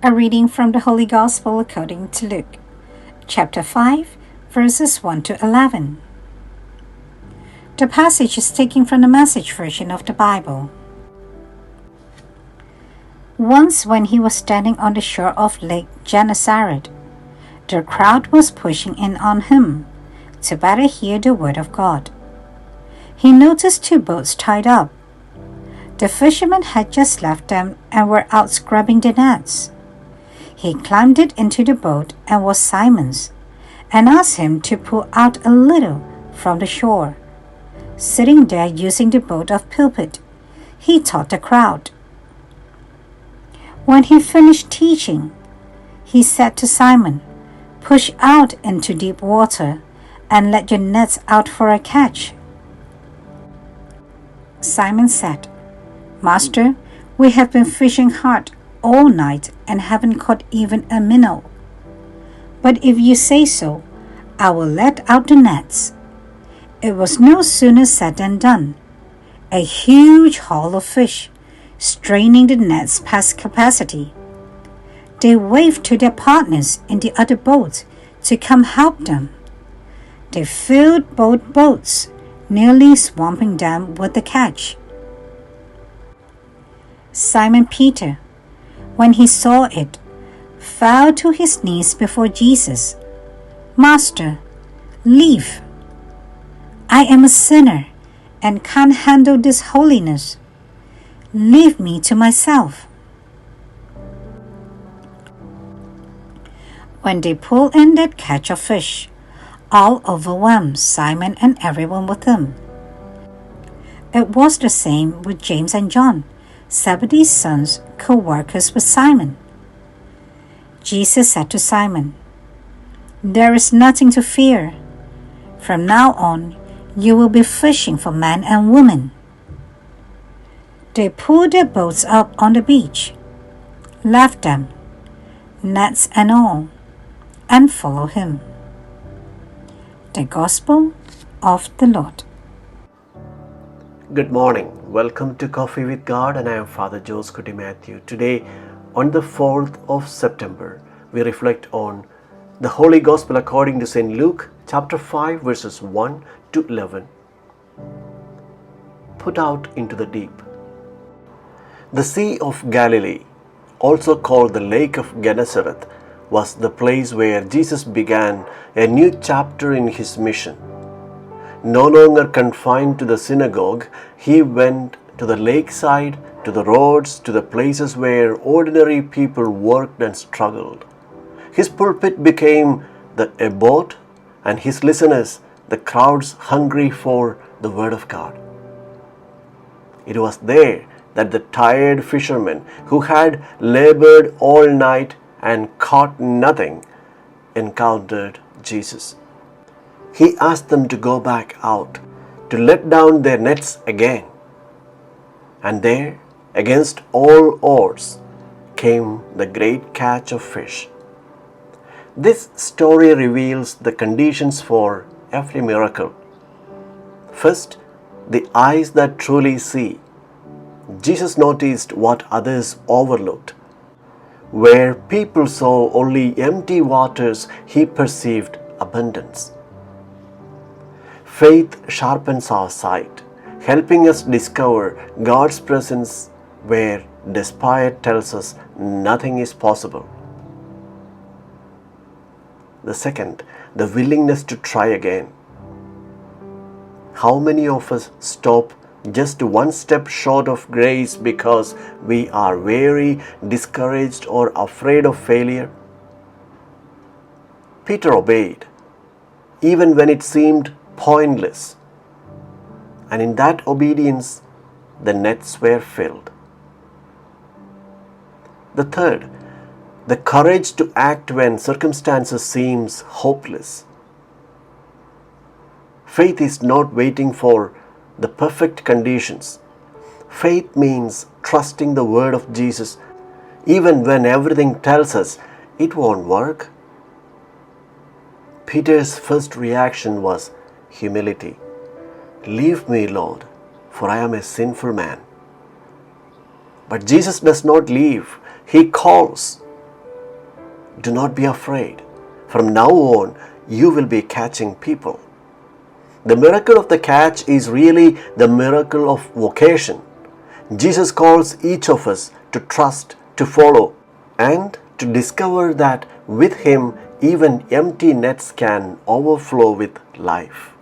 A reading from the Holy Gospel according to Luke, chapter 5, verses 1 to 11. The passage is taken from the Message version of the Bible. Once, when he was standing on the shore of Lake Gennesaret, the crowd was pushing in on him to better hear the word of God. He noticed two boats tied up. The fishermen had just left them and were out scrubbing the nets. He climbed into the boat and was Simon's, and asked him to pull out a little from the shore. Sitting there using the boat of pulpit, he taught the crowd. When he finished teaching, he said to Simon, "Push out into deep water and let your nets out for a catch." Simon said, "Master, we have been fishing hard all night and haven't caught even a minnow. But if you say so, I will let out the nets." It was no sooner said than done. A huge haul of fish, straining the nets past capacity. They waved to their partners in the other boat to come help them. They filled both boats, nearly swamping them with the catch. Simon Peter, when he saw it, fell to his knees before Jesus. "Master, leave. I am a sinner and can't handle this holiness. Leave me to myself." When they pulled in that catch of fish, all overwhelmed Simon and everyone with him. It was the same with James and John, Zebedee's sons, co-workers with Simon. Jesus said to Simon, "There is nothing to fear. From now on, you will be fishing for men and women." They pulled their boats up on the beach, left them, nets and all, and followed him. The Gospel of the Lord. Good morning. Welcome to Coffee with God, and I am Father Joseph Matthew. Today, on the 4th of September, we reflect on the Holy Gospel according to St. Luke, chapter 5, verses 1 to 11. Put out into the deep. The Sea of Galilee, also called the Lake of Gennesaret, was the place where Jesus began a new chapter in his mission. No longer confined to the synagogue, he went to the lakeside, to the roads, to the places where ordinary people worked and struggled. His pulpit became the abode, and his listeners, the crowds hungry for the word of God. It was there that the tired fishermen who had labored all night and caught nothing encountered Jesus. He asked them to go back out, to let down their nets again. And there, against all odds, came the great catch of fish. This story reveals the conditions for every miracle. First, the eyes that truly see. Jesus noticed what others overlooked. Where people saw only empty waters, he perceived abundance. Faith sharpens our sight, helping us discover God's presence where despair tells us nothing is possible. The second, the willingness to try again. How many of us stop just one step short of grace because we are weary, discouraged, or afraid of failure? Peter obeyed, even when it seemed pointless. And in that obedience, the nets were filled. The third, the courage to act when circumstances seems hopeless. Faith is not waiting for the perfect conditions. Faith means trusting the word of Jesus even when everything tells us it won't work. Peter's first reaction was humility. "Leave me, Lord, for I am a sinful man." But Jesus does not leave. He calls. Do not be afraid. From now on, you will be catching people. The miracle of the catch is really the miracle of vocation. Jesus calls each of us to trust, to follow, and to discover that with Him, even empty nets can overflow with life.